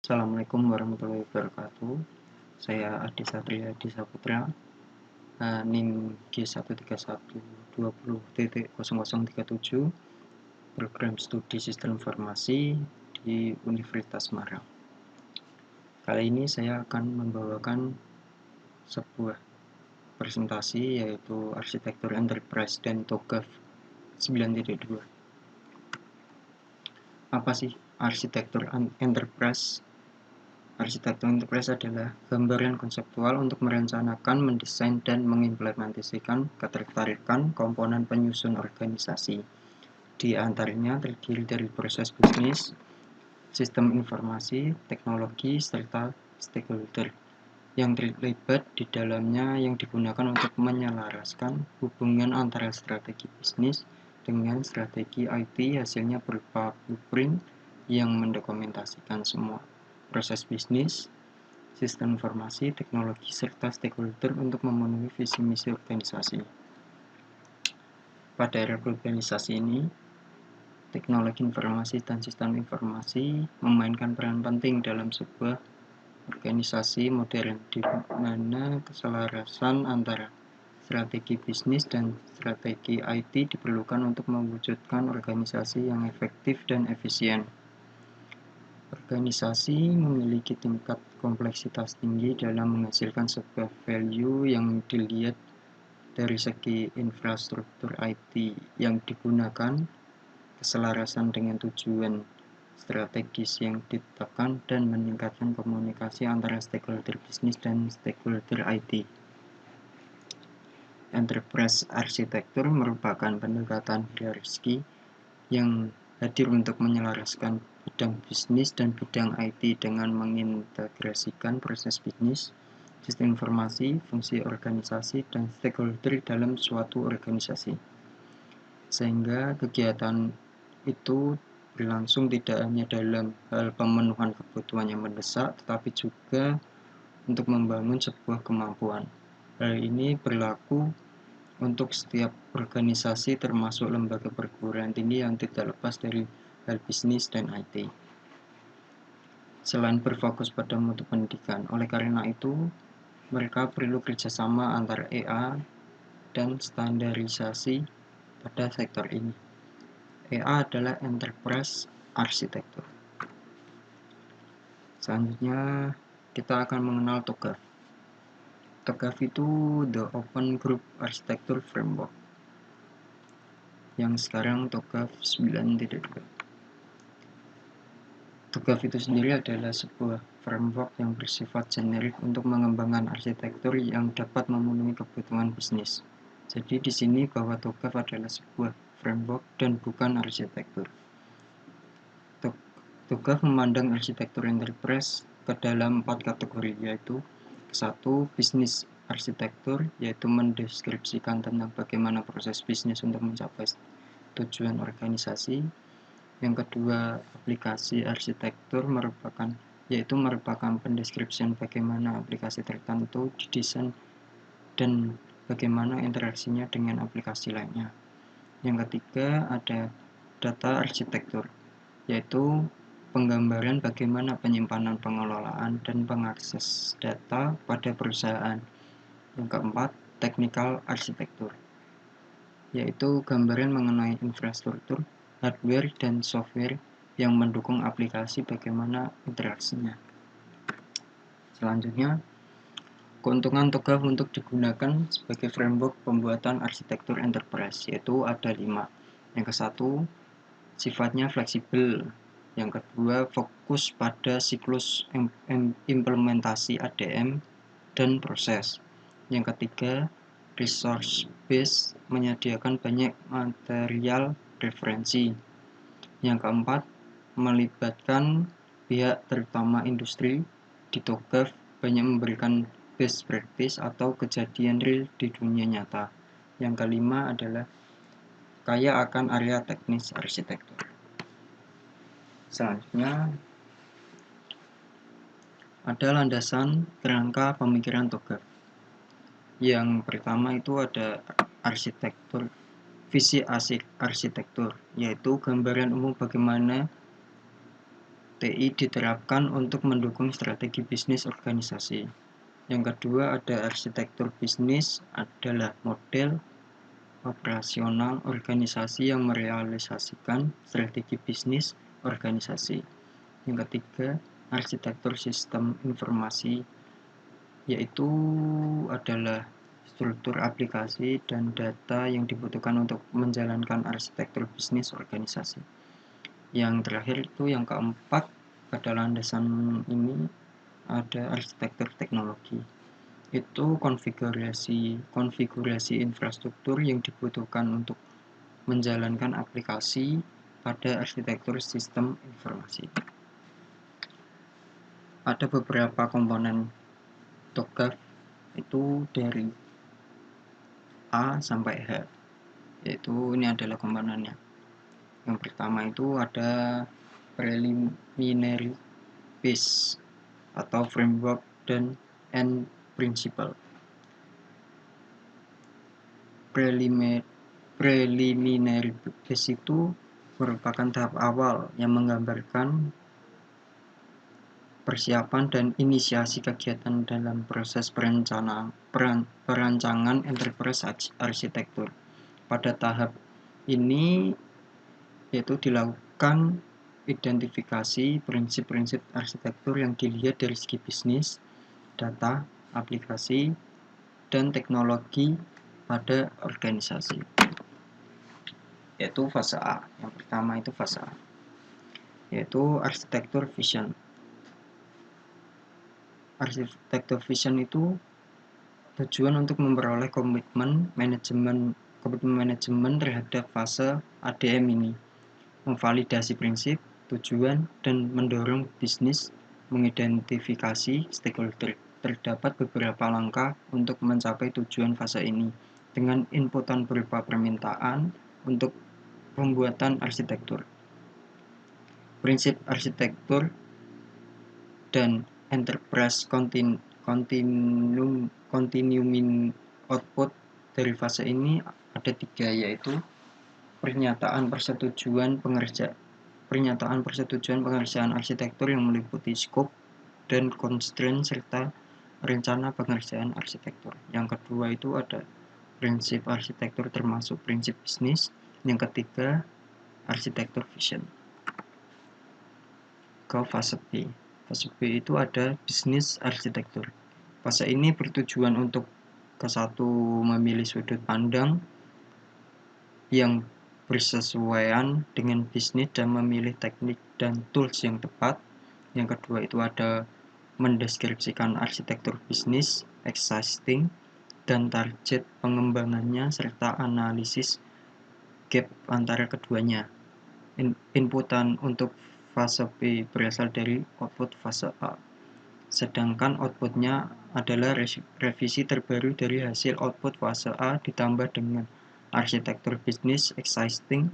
Assalamualaikum warahmatullahi wabarakatuh. Saya Adi Satria Adi Saputra, NIM G13120.0037, Program Studi Sistem Informasi di Universitas Semarang. Kali ini saya akan membawakan sebuah presentasi yaitu Arsitektur Enterprise dan TOGAF 9.2. Apa sih Arsitektur Enterprise? Arsitektur enterprise adalah gambaran konseptual untuk merencanakan, mendesain, dan mengimplementasikan ketertarikan komponen penyusun organisasi. Di antaranya terdiri dari proses bisnis, sistem informasi, teknologi, serta stakeholder yang terlibat di dalamnya yang digunakan untuk menyelaraskan hubungan antara strategi bisnis dengan strategi IT. Hasilnya berupa blueprint yang mendokumentasikan semua proses bisnis, sistem informasi, teknologi, serta stakeholder untuk memenuhi visi misi organisasi. Pada era globalisasi ini, teknologi informasi dan sistem informasi memainkan peran penting dalam sebuah organisasi modern, di mana keselarasan antara strategi bisnis dan strategi IT diperlukan untuk mewujudkan organisasi yang efektif dan efisien. Organisasi memiliki tingkat kompleksitas tinggi dalam menghasilkan sebuah value yang dilihat dari segi infrastruktur IT yang digunakan, keselarasan dengan tujuan strategis yang ditetapkan, dan meningkatkan komunikasi antara stakeholder bisnis dan stakeholder IT. Enterprise Architecture merupakan pendekatan hierarki yang hadir untuk menyelaraskan bidang bisnis dan bidang IT dengan mengintegrasikan proses bisnis, sistem informasi, fungsi organisasi, dan stakeholder dalam suatu organisasi. Sehingga kegiatan itu berlangsung tidak hanya dalam hal pemenuhan kebutuhan yang mendesak, tetapi juga untuk membangun sebuah kemampuan. Hal ini berlaku untuk setiap organisasi termasuk lembaga perguruan tinggi yang tidak lepas dari hal bisnis dan IT. Selain berfokus pada mutu pendidikan, oleh karena itu mereka perlu kerjasama antara EA dan standarisasi pada sektor ini. EA adalah Enterprise Architecture. Selanjutnya kita akan mengenal TOGAF. TOGAF itu The Open Group Architecture Framework, yang sekarang TOGAF 9.2. TOGAF itu sendiri adalah sebuah framework yang bersifat generik untuk mengembangkan arsitektur yang dapat memenuhi kebutuhan bisnis. Jadi di sini bahwa TOGAF adalah sebuah framework dan bukan arsitektur. TOGAF memandang arsitektur enterprise ke dalam 4 kategori, yaitu 1. Bisnis arsitektur, yaitu mendeskripsikan tentang bagaimana proses bisnis untuk mencapai tujuan organisasi. Yang kedua, aplikasi arsitektur merupakan pendeskripsian bagaimana aplikasi tertentu didesain dan bagaimana interaksinya dengan aplikasi lainnya. Yang ketiga, ada data arsitektur, yaitu penggambaran bagaimana penyimpanan, pengelolaan, dan pengakses data pada perusahaan. Yang keempat, technical arsitektur, yaitu gambaran mengenai infrastruktur, hardware, dan software yang mendukung aplikasi, bagaimana interaksinya. Selanjutnya, keuntungan TOGAF untuk digunakan sebagai framework pembuatan arsitektur enterprise, yaitu ada 5. Yang ke-1, sifatnya fleksibel. Yang kedua, fokus pada siklus implementasi ADM dan proses. Yang ketiga, resource base, menyediakan banyak material referensi. Yang keempat, melibatkan pihak terutama industri. Di TOGAF banyak memberikan best practice atau kejadian real di dunia nyata. Yang kelima adalah kaya akan area teknis arsitektur. Selanjutnya ada landasan kerangka pemikiran TOGAF. Yang pertama itu ada arsitektur, visi arsitektur, yaitu gambaran umum bagaimana TI diterapkan untuk mendukung strategi bisnis organisasi. Yang kedua ada arsitektur bisnis, adalah model operasional organisasi yang merealisasikan strategi bisnis organisasi. Yang ketiga, arsitektur sistem informasi, yaitu adalah struktur aplikasi dan data yang dibutuhkan untuk menjalankan arsitektur bisnis organisasi. Yang terakhir itu yang keempat, pada landasan ini ada arsitektur teknologi. Itu konfigurasi infrastruktur yang dibutuhkan untuk menjalankan aplikasi pada arsitektur sistem informasi. Ada beberapa komponen TOGAF itu dari A sampai H, yaitu ini adalah komponennya. Yang pertama itu ada preliminary base atau framework dan end principle. Preliminary base itu merupakan tahap awal yang menggambarkan persiapan dan inisiasi kegiatan dalam proses perancangan enterprise arsitektur. Pada tahap ini yaitu dilakukan identifikasi prinsip-prinsip arsitektur yang dilihat dari segi bisnis, data, aplikasi, dan teknologi pada organisasi. Yaitu fase A. Yang pertama itu fase A, yaitu arsitektur vision. Arsitektur vision itu tujuan untuk memperoleh komitmen manajemen terhadap fase ADM ini, memvalidasi prinsip, tujuan, dan mendorong bisnis mengidentifikasi stakeholder. Terdapat beberapa langkah untuk mencapai tujuan fase ini, dengan inputan berupa permintaan untuk pembuatan arsitektur, prinsip arsitektur, dan enterprise continuum output dari fase ini ada 3, yaitu pernyataan persetujuan pengerjaan arsitektur yang meliputi skop dan constraint serta rencana pengerjaan arsitektur. Yang kedua itu ada prinsip arsitektur termasuk prinsip bisnis. Yang ketiga, arsitektur vision. Ke fase B. Fase B itu ada bisnis arsitektur. Fase ini bertujuan untuk ke-1 memilih sudut pandang yang bersesuaian dengan bisnis dan memilih teknik dan tools yang tepat. Yang kedua itu ada mendeskripsikan arsitektur bisnis existing dan target pengembangannya serta analisis gap antara keduanya. Inputan untuk fase B berasal dari output fase A, sedangkan outputnya adalah revisi terbaru dari hasil output fase A ditambah dengan arsitektur bisnis existing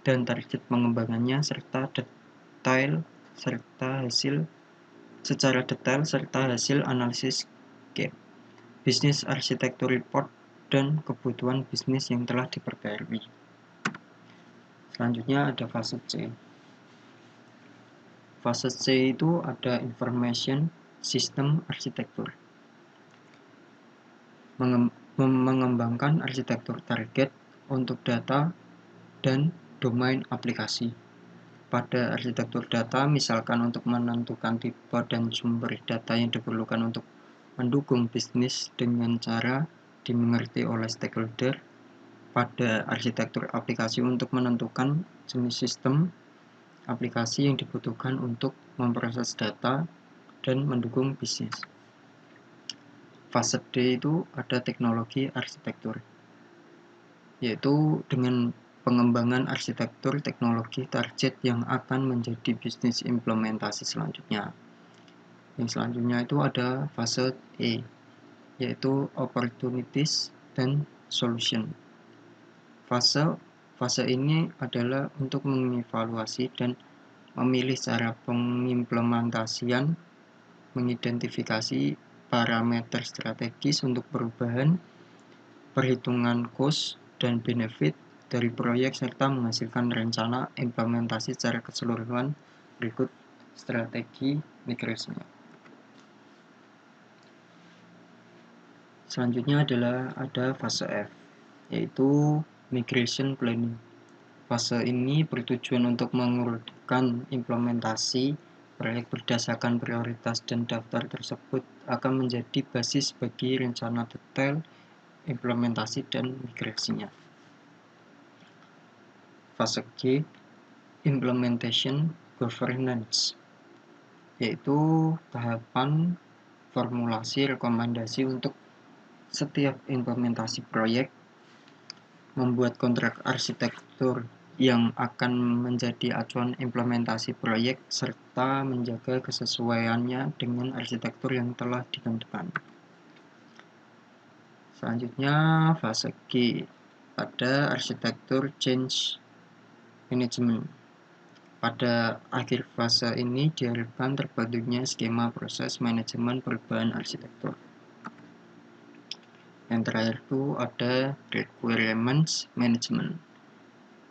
dan target pengembangannya secara detail serta hasil analisis gap, bisnis arsitektur report, dan kebutuhan bisnis yang telah diperbarui. Selanjutnya ada fase C. Fase C itu ada information system arsitektur, mengembangkan arsitektur target untuk data dan domain aplikasi. Pada arsitektur data, misalkan untuk menentukan tipe dan sumber data yang diperlukan untuk mendukung bisnis dengan cara dimengerti oleh stakeholder. Pada arsitektur aplikasi untuk menentukan jenis sistem aplikasi yang dibutuhkan untuk memproses data dan mendukung bisnis. Fase D itu ada teknologi arsitektur, yaitu dengan pengembangan arsitektur teknologi target yang akan menjadi bisnis implementasi selanjutnya. Yang selanjutnya itu ada fase E, yaitu opportunities dan solution. Fase ini adalah untuk mengevaluasi dan memilih cara pengimplementasian, mengidentifikasi parameter strategis untuk perubahan, perhitungan cost dan benefit dari proyek serta menghasilkan rencana implementasi secara keseluruhan berikut strategi migrasinya. Selanjutnya adalah ada fase F, yaitu migration planning. Fase ini bertujuan untuk mengurutkan implementasi proyek berdasarkan prioritas, dan daftar tersebut akan menjadi basis bagi rencana detail implementasi dan migrasinya. Fase G, implementation governance, yaitu tahapan formulasi rekomendasi untuk setiap implementasi proyek, membuat kontrak arsitektur yang akan menjadi acuan implementasi proyek, serta menjaga kesesuaiannya dengan arsitektur yang telah ditentukan. Selanjutnya fase G, ada arsitektur change management. Pada akhir fase ini diharapkan terbentuknya skema proses manajemen perubahan arsitektur. Yang terakhir itu ada requirements management,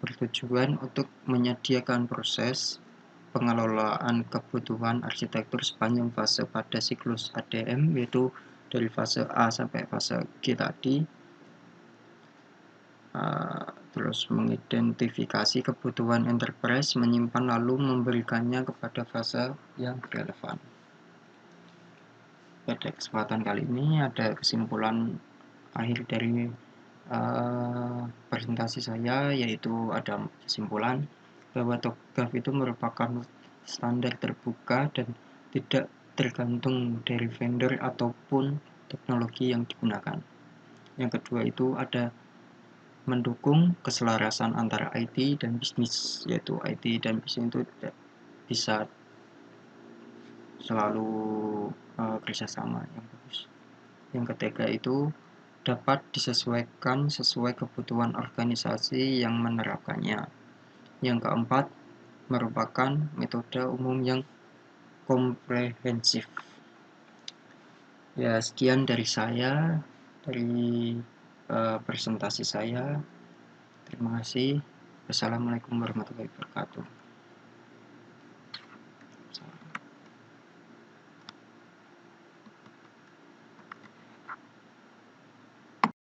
bertujuan untuk menyediakan proses pengelolaan kebutuhan arsitektur sepanjang fase pada siklus ADM, yaitu dari fase A sampai fase G tadi. Terus mengidentifikasi kebutuhan enterprise, menyimpan lalu memberikannya kepada fase yang relevan. Pada kesempatan kali ini ada kesimpulan akhir dari presentasi saya, yaitu ada kesimpulan bahwa TOGAF itu merupakan standar terbuka dan tidak tergantung dari vendor ataupun teknologi yang digunakan. Yang kedua itu ada mendukung keselarasan antara IT dan bisnis, yaitu IT dan bisnis itu tidak bisa selalu kerjasama yang bagus. Yang ketiga itu dapat disesuaikan sesuai kebutuhan organisasi yang menerapkannya. Yang keempat, merupakan metode umum yang komprehensif. Ya, sekian dari saya, dari presentasi saya. Terima kasih. Wassalamualaikum warahmatullahi wabarakatuh.